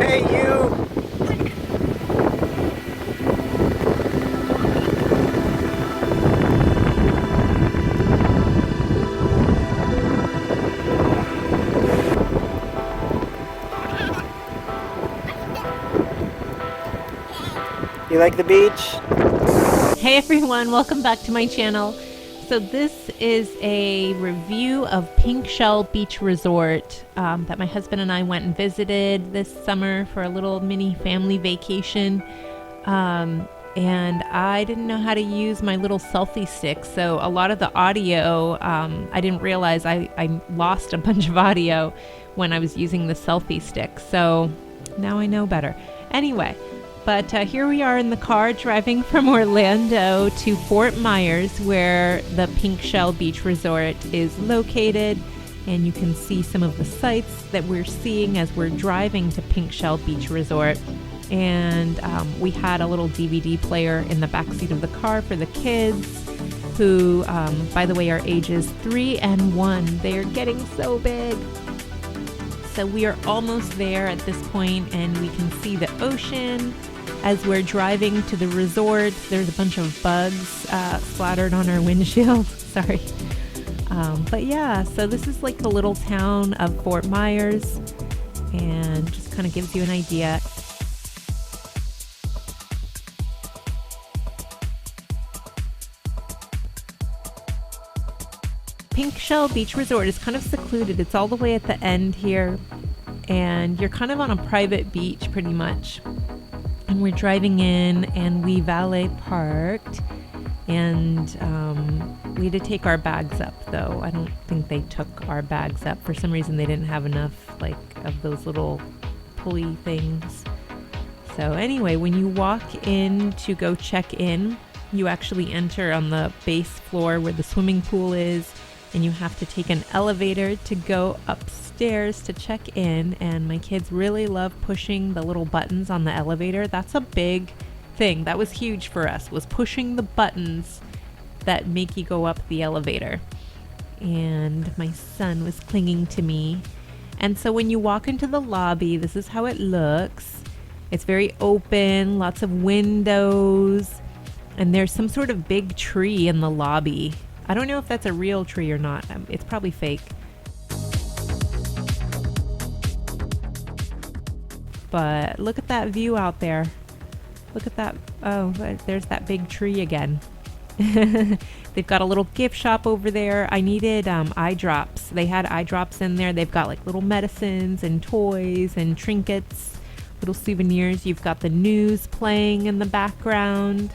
Hey, you! You like the beach? Hey everyone, welcome back to my channel. So this is a review of Pink Shell Beach Resort that my husband and I went and visited this summer for a little mini family vacation. And I didn't know how to use my little selfie stick, so a lot of the audio, I didn't realize I lost a bunch of audio when I was using the selfie stick, so now I know better. Anyway, but here we are in the car driving from Orlando to Fort Myers, where the Pink Shell Beach Resort is located, and you can see some of the sights that we're seeing as we're driving to Pink Shell Beach Resort. And we had a little DVD player in the backseat of the car for the kids, who, by the way, are ages 3 and 1. They are getting so big. So we are almost there at this point, and we can see the ocean as we're driving to the resort. There's a bunch of bugs splattered on our windshield. Sorry. But yeah, so this is like the little town of Fort Myers, and just kind of gives you an idea. Pink Shell Beach Resort is kind of secluded. It's all the way at the end here, and you're kind of on a private beach pretty much. And we're driving in, and we valet parked, and we had to take our bags up, though. I don't think they took our bags up. For some reason, they didn't have enough, like, of those little pulley things. So anyway, when you walk in to go check in, you actually enter on the base floor where the swimming pool is, and you have to take an elevator to go upstairs to check in. And my kids really love pushing the little buttons on the elevator. That's a big thing. That was huge for us, was pushing the buttons that make you go up the elevator. And my son was clinging to me. And so when you walk into the lobby, this is how it looks. It's very open, lots of windows, and there's some sort of big tree in the lobby. I don't know if that's a real tree or not. It's probably fake. But look at that view out there. Look at that. Oh, there's that big tree again. They've got a little gift shop over there. I needed eye drops. They had eye drops in there. They've got like little medicines and toys and trinkets, little souvenirs. You've got the news playing in the background.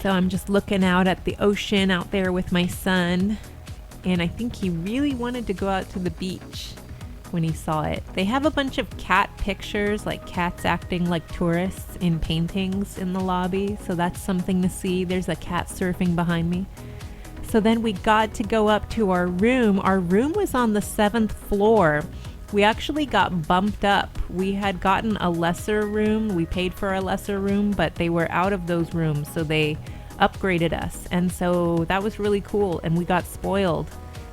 So I'm just looking out at the ocean out there with my son, and I think he really wanted to go out to the beach when he saw it. They have a bunch of cat pictures, like cats acting like tourists in paintings in the lobby, so that's something to see. There's a cat surfing behind me. So then we got to go up to our room. Our room was on the 7th floor. We actually got bumped up. We had gotten a lesser room. We paid for a lesser room, but they were out of those rooms, so they upgraded us. And so that was really cool, and we got spoiled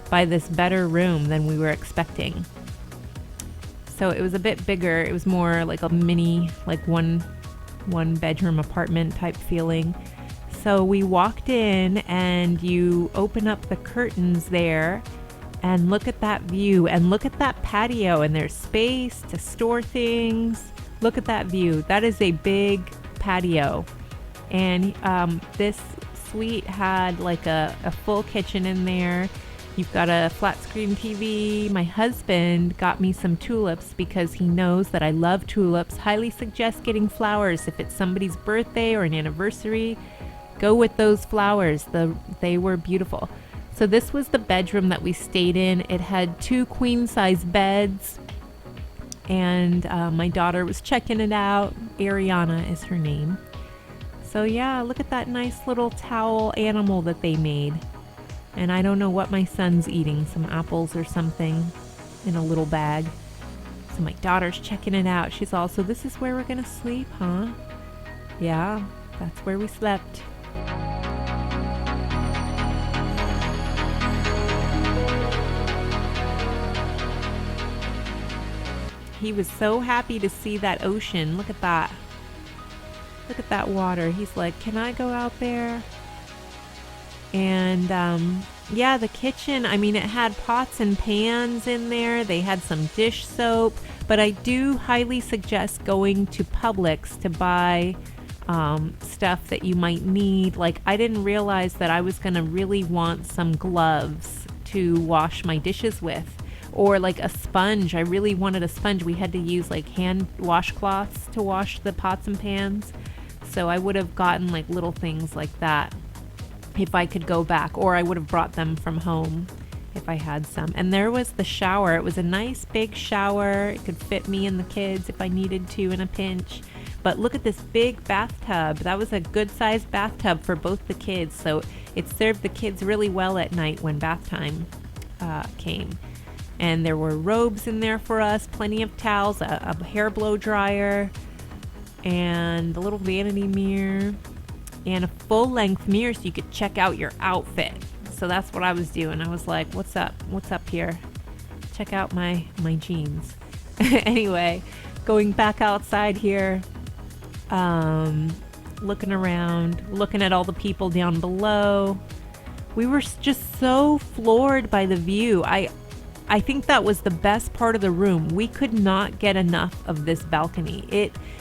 by this better room than we were expecting. So it was a bit bigger. It was more like a mini, like one bedroom apartment type feeling. So we walked in, and you open up the curtains there, and look at that view, and look at that patio, and there's space to store things. Look at that view. That is a big patio. And this suite had like a full kitchen in there. You've got a flat screen TV. My husband got me some tulips because he knows that I love tulips. Highly suggest getting flowers if it's somebody's birthday or an anniversary. Go with those flowers. They were beautiful. So this was the bedroom that we stayed in. It had 2 queen-size beds, and my daughter was checking it out. Ariana is her name. So yeah, look at that nice little towel animal that they made. And I don't know what my son's eating, some apples or something in a little bag. So my daughter's checking it out. She's also, this is where we're gonna sleep, huh? Yeah, that's where we slept. He was so happy to see that ocean. Look at that. Look at that water. He's like, can I go out there? And yeah, the kitchen, I mean, it had pots and pans in there. They had some dish soap. But I do highly suggest going to Publix to buy stuff that you might need. Like, I didn't realize that I was going to really want some gloves to wash my dishes with. Or like a sponge. I really wanted a sponge. We had to use like hand washcloths to wash the pots and pans. So I would have gotten like little things like that if I could go back, or I would have brought them from home if I had some. And there was the shower. It was a nice big shower. It could fit me and the kids if I needed to in a pinch. But look at this big bathtub. That was a good sized bathtub for both the kids. So it served the kids really well at night when bath time came. And there were robes in there for us, plenty of towels, a hair blow dryer, and a little vanity mirror, and a full-length mirror so you could check out your outfit. So that's what I was doing. I was like, what's up? What's up here? Check out my jeans. Anyway, going back outside here, looking around, looking at all the people down below. We were just so floored by the view. I think that was the best part of the room. We could not get enough of this balcony.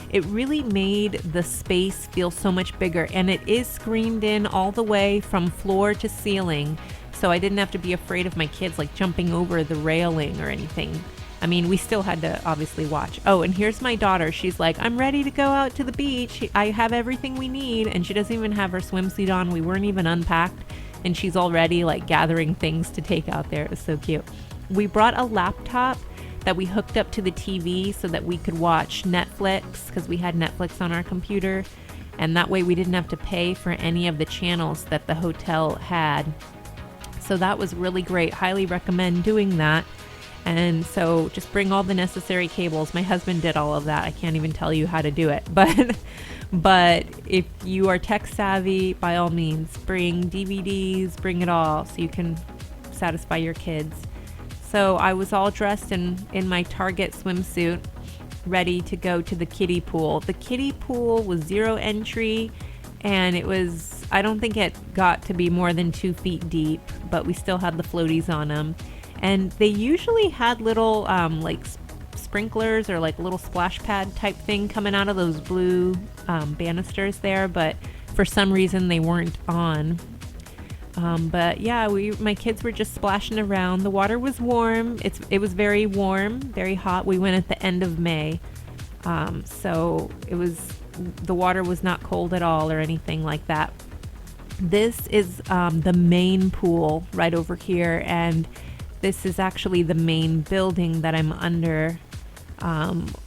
It really made the space feel so much bigger, and it is screened in all the way from floor to ceiling, so I didn't have to be afraid of my kids like jumping over the railing or anything. I mean, we still had to obviously watch. Oh, and here's my daughter. She's like, I'm ready to go out to the beach. I have everything we need, and she doesn't even have her swimsuit on. We weren't even unpacked, and she's already like gathering things to take out there. It was so cute. We brought a laptop that we hooked up to the TV so that we could watch Netflix, because we had Netflix on our computer, and that way we didn't have to pay for any of the channels that the hotel had. So that was really great. Highly recommend doing that. And so just bring all the necessary cables. My husband did all of that. I can't even tell you how to do it. But if you are tech savvy, by all means, bring DVDs, bring it all so you can satisfy your kids. So I was all dressed in my Target swimsuit, ready to go to the kiddie pool. The kiddie pool was 0 entry, and it was, I don't think it got to be more than 2 feet deep, but we still had the floaties on them. And they usually had little like sprinklers or like a little splash pad type thing coming out of those blue banisters there, but for some reason they weren't on. But yeah, my kids were just splashing around. The water was warm. It was very warm, very hot. We went at the end of May. So the water was not cold at all or anything like that. This is the main pool right over here, and this is actually the main building that I'm under.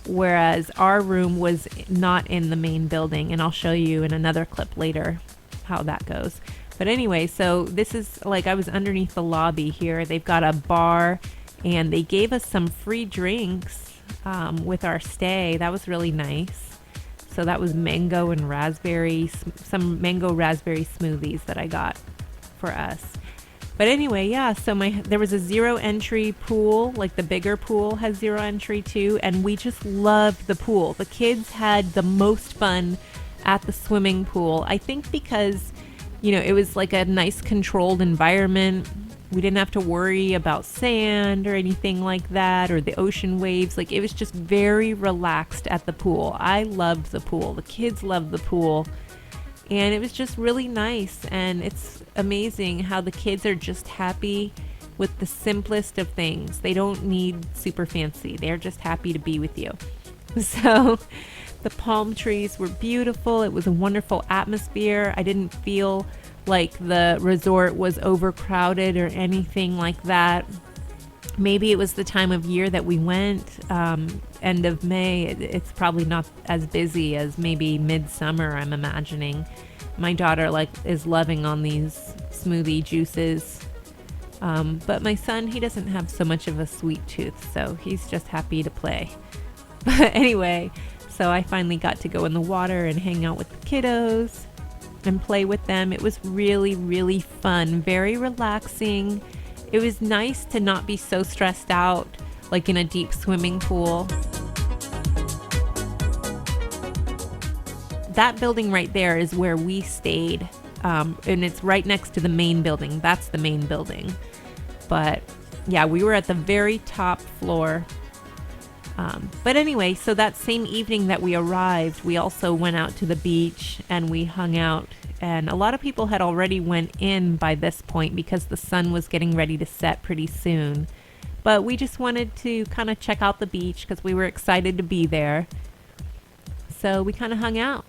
Whereas our room was not in the main building, and I'll show you in another clip later how that goes. But anyway, so this is like, I was underneath the lobby here. They've got a bar, and they gave us some free drinks with our stay. That was really nice. So that was mango and raspberry, some mango raspberry smoothies that I got for us. But anyway, yeah, so there was a 0 entry pool, like the bigger pool has 0 entry too, and we just loved the pool. The kids had the most fun at the swimming pool. I think because, you know, it was like a nice controlled environment. We didn't have to worry about sand or anything like that, or the ocean waves. Like, it was just very relaxed at the pool. I loved the pool. The kids loved the pool. And it was just really nice. And it's amazing how the kids are just happy with the simplest of things. They don't need super fancy. They're just happy to be with you. So the palm trees were beautiful. It was a wonderful atmosphere. I didn't feel like the resort was overcrowded or anything like that. Maybe it was the time of year that we went, end of May. It's probably not as busy as maybe midsummer, I'm imagining. My daughter is loving on these smoothie juices. But my son, he doesn't have so much of a sweet tooth, so he's just happy to play. But anyway, so I finally got to go in the water and hang out with the kiddos and play with them. It was really, really fun, very relaxing. It was nice to not be so stressed out, like in a deep swimming pool. that building right there is where we stayed. And it's right next to the main building. That's the main building. But yeah, we were at the very top floor. But anyway, so that same evening that we arrived, we also went out to the beach and we hung out. And a lot of people had already went in by this point because the sun was getting ready to set pretty soon. But we just wanted to kind of check out the beach because we were excited to be there. So we kind of hung out.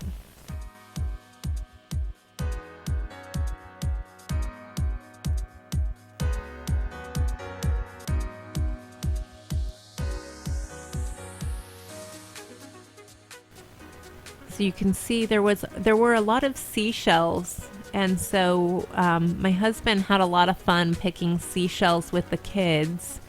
So you can see there were a lot of seashells, and so my husband had a lot of fun picking seashells with the kids.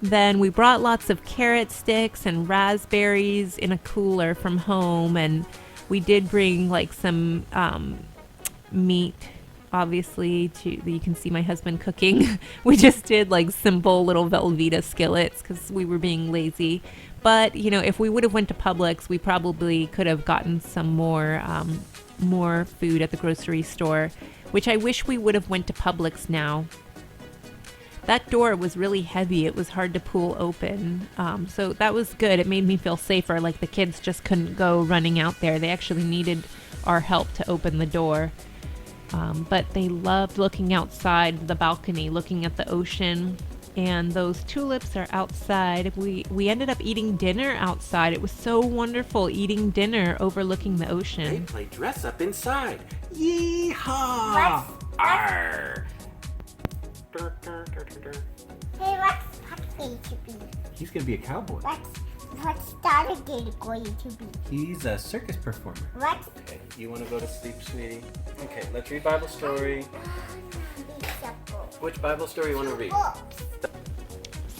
Then we brought lots of carrot sticks and raspberries in a cooler from home, and we did bring like some meat, obviously, you can see my husband cooking. We just did like simple little Velveeta skillets because we were being lazy. But you know, if we would have went to Publix, we probably could have gotten some more food at the grocery store, which I wish we would have went to Publix now. That door was really heavy. It was hard to pull open. So that was good. It made me feel safer. Like the kids just couldn't go running out there. They actually needed our help to open the door. But they loved looking outside the balcony, looking at the ocean. And those tulips are outside. We ended up eating dinner outside. It was so wonderful eating dinner overlooking the ocean. They play dress up inside. Yeehaw! Arr! Hey, what's Puck going to be? He's gonna be a cowboy. What's Alligator going to be? He's a circus performer. What? Okay, you want to go to sleep, sweetie? Okay, let's read Bible story. Which Bible story you want to read?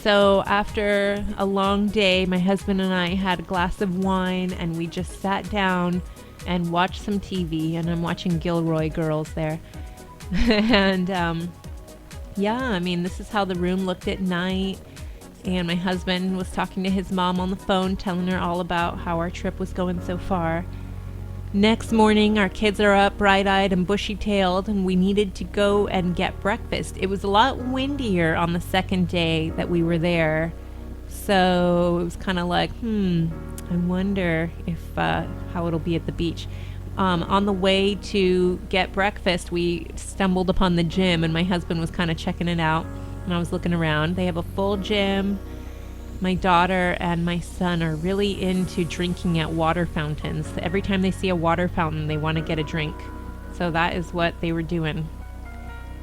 So after a long day, my husband and I had a glass of wine and we just sat down and watched some TV, and I'm watching Gilroy Girls there. And yeah, I mean, this is how the room looked at night. And my husband was talking to his mom on the phone, telling her all about how our trip was going so far. Next morning, our kids are up bright-eyed and bushy-tailed, and we needed to go and get breakfast. It was a lot windier on the second day that we were there. So it was kind of like, I wonder if how it'll be at the beach. On the way to get breakfast, we stumbled upon the gym, and my husband was kind of checking it out. And I was looking around. They have a full gym. My daughter and my son are really into drinking at water fountains. Every time they see a water fountain, they want to get a drink. So that is what they were doing.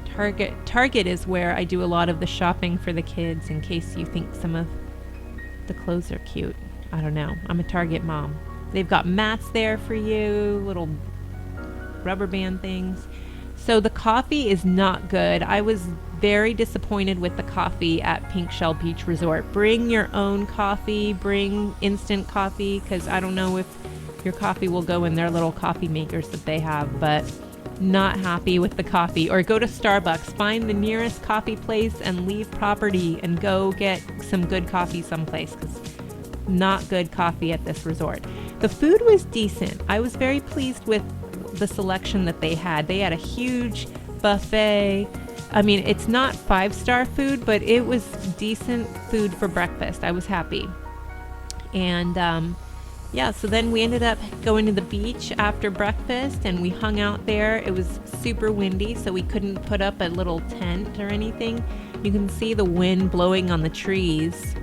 Target is where I do a lot of the shopping for the kids, in case you think some of the clothes are cute. I don't know. I'm a Target mom. They've got mats there for you, little rubber band things. So the coffee is not good. I was very disappointed with the coffee at Pink Shell Beach Resort. Bring your own coffee, bring instant coffee, because I don't know if your coffee will go in their little coffee makers that they have, but not happy with the coffee. Or go to Starbucks, find the nearest coffee place and leave property and go get some good coffee someplace, because not good coffee at this resort. The food was decent. I was very pleased with the selection that they had. They had a huge buffet. I mean, it's not 5-star food, but it was decent food for breakfast. I was happy. And yeah, so then we ended up going to the beach after breakfast, and we hung out there. It was super windy, so we couldn't put up a little tent or anything. You can see the wind blowing on the trees.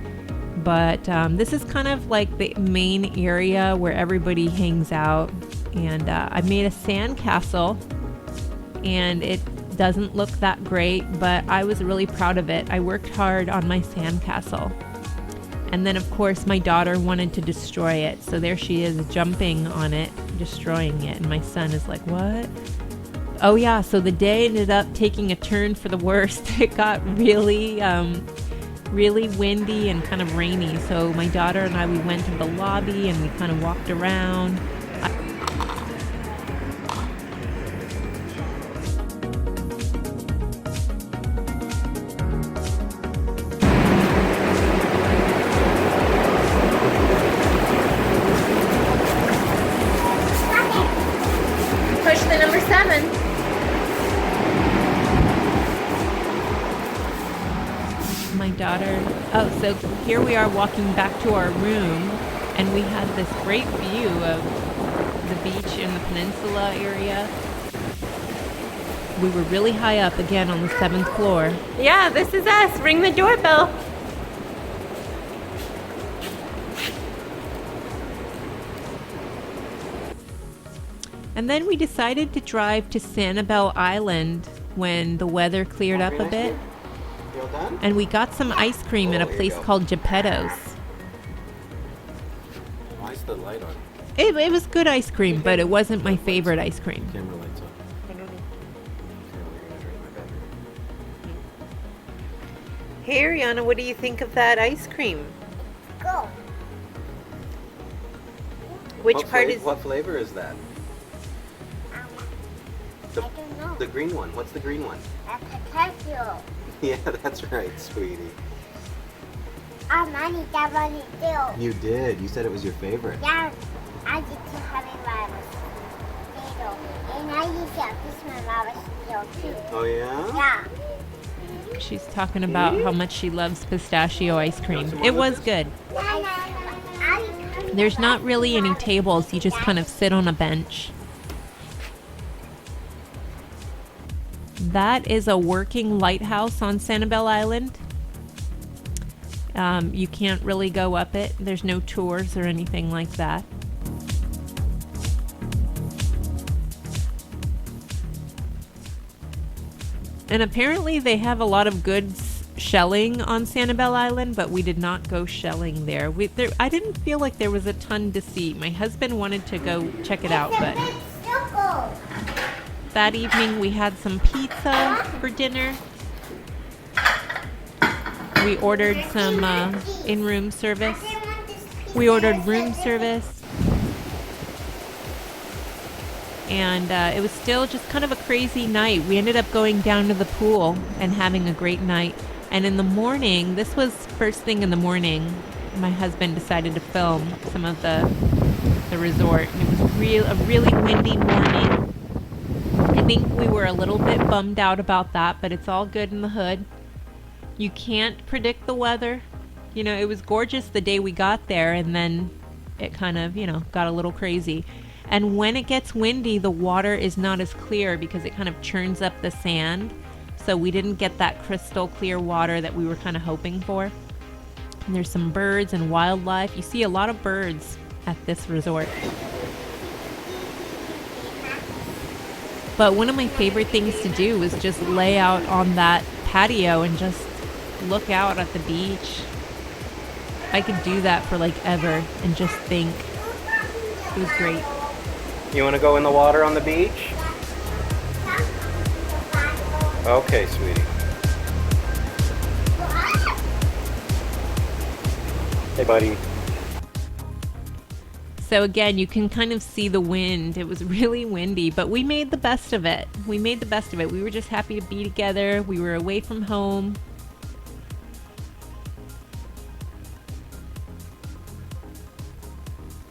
But this is kind of like the main area where everybody hangs out. And I made a sand castle, and it doesn't look that great, but I was really proud of it. I worked hard on my sand castle. And then, of course, my daughter wanted to destroy it. So there she is jumping on it, destroying it. And my son is like, what? Oh, yeah. So the day ended up taking a turn for the worst. It got really windy and kind of rainy. So my daughter and I, we went to the lobby and we kind of walked around. 7. My daughter. Oh, so here we are walking back to our room, and we had this great view of the beach in the peninsula area. We were really high up again on the 7th floor. Yeah, this is us. Ring the doorbell. And then we decided to drive to Sanibel Island when the weather cleared up a bit. You all done? And we got some ice cream at a Oh, there you place go. called Geppetto's. Why is the light on? It was good ice cream, but it wasn't my favorite ice cream. Camera lights on. Okay, well, you're gonna drink my battery. Hey, Ariana, what do you think of that ice cream? Go. Which What flavor is that? I don't know. The green one. What's the green one? A potato. Yeah, that's right, sweetie. I need that one too. You did. You said it was your favorite. Yeah, I did to have it when I was little. And I used to have this when I was little too. Oh, yeah? Yeah. She's talking about how much she loves pistachio ice cream. some more It of was this? good. I There's not really any tables. You just kind of sit on a bench. That is a working lighthouse on Sanibel Island. You can't really go up it. There's no tours or anything like that. And apparently they have a lot of good shelling on Sanibel Island, but we did not go shelling there. I didn't feel like there was a ton to see. My husband wanted to go check it out, but that evening we had some pizza for dinner. We ordered some in-room service. We ordered room service. And it was still just kind of a crazy night. We ended up going down to the pool and having a great night. And in the morning, this was first thing in the morning, my husband decided to film some of the resort. And it was a really windy morning. I think we were a little bit bummed out about that, but it's all good in the hood. You can't predict the weather. You know, it was gorgeous the day we got there, and then it kind of, got a little crazy. And when it gets windy, the water is not as clear because it kind of churns up the sand. So we didn't get that crystal clear water that we were kind of hoping for. And there's some birds and wildlife. You see a lot of birds at this resort. But one of my favorite things to do was just lay out on that patio and just look out at the beach. I could do that for like ever and just think. It was great. You want to go in the water on the beach? Okay, sweetie. Hey, buddy. So again, you can kind of see the wind. It was really windy, but we made the best of it. We were just happy to be together. We were away from home.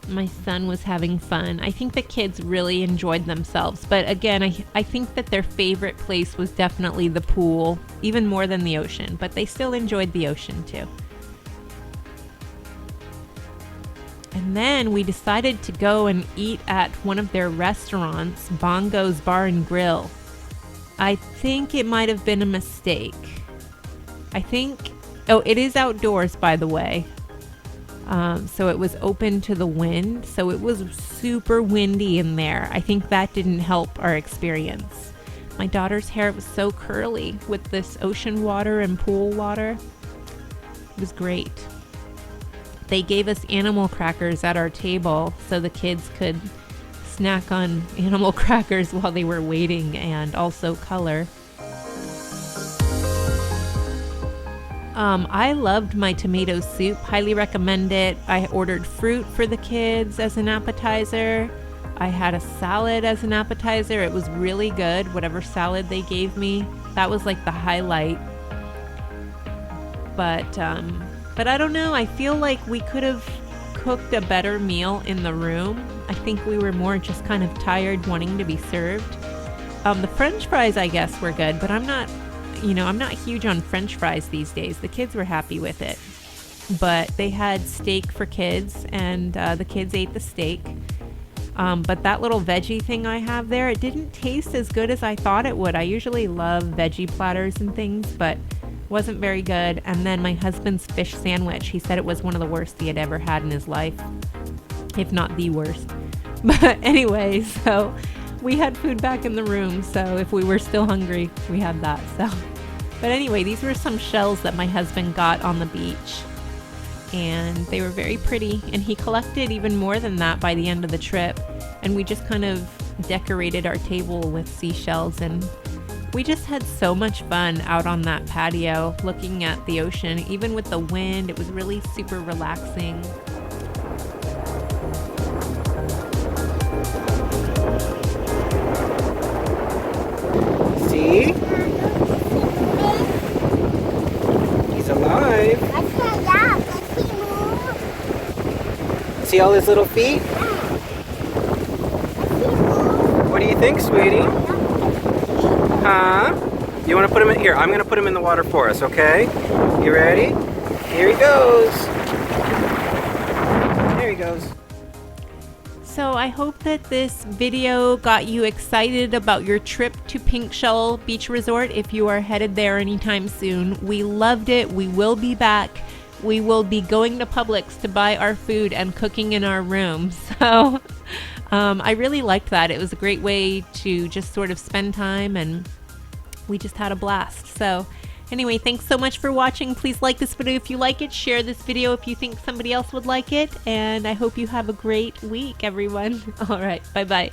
My son was having fun. I think the kids really enjoyed themselves. But again, I think that their favorite place was definitely the pool, even more than the ocean. But they still enjoyed the ocean too. And then we decided to go and eat at one of their restaurants, Bongo's Bar and Grill. I think it might have been a mistake. It is outdoors, by the way. So it was open to the wind. So it was super windy in there. I think that didn't help our experience. My daughter's hair was so curly with this ocean water and pool water. It was great. They gave us animal crackers at our table so the kids could snack on animal crackers while they were waiting, and also color. I loved my tomato soup. Highly recommend it. I ordered fruit for the kids as an appetizer. I had a salad as an appetizer. It was really good, whatever salad they gave me. That was like the highlight. But I don't know. I feel like we could have cooked a better meal in the room. I think we were more just kind of tired wanting to be served. The French fries, I guess, were good, but I'm not huge on French fries these days. The kids were happy with it. But they had steak for kids, and the kids ate the steak. But that little veggie thing I have there, it didn't taste as good as I thought it would. I usually love veggie platters and things, but wasn't very good. And then my husband's fish sandwich, he said it was one of the worst he had ever had in his life, if not the worst. But anyway, so we had food back in the room, so if we were still hungry, we had that. So, but anyway, these were some shells that my husband got on the beach, and they were very pretty, and he collected even more than that by the end of the trip, and we just kind of decorated our table with seashells, and we just had so much fun out on that patio looking at the ocean. Even with the wind, it was really super relaxing. See? He's alive. Let's get up. Let's move. See all his little feet? What do you think, sweetie? Huh? You want to put him in here? I'm going to put him in the water for us, okay? You ready? Here he goes. There he goes. So I hope that this video got you excited about your trip to Pink Shell Beach Resort if you are headed there anytime soon. We loved it. We will be back. We will be going to Publix to buy our food and cooking in our room. So I really liked that. It was a great way to just sort of spend time, and we just had a blast. So anyway, thanks so much for watching. Please like this video if you like it. Share this video if you think somebody else would like it. And I hope you have a great week, everyone. All right. Bye-bye.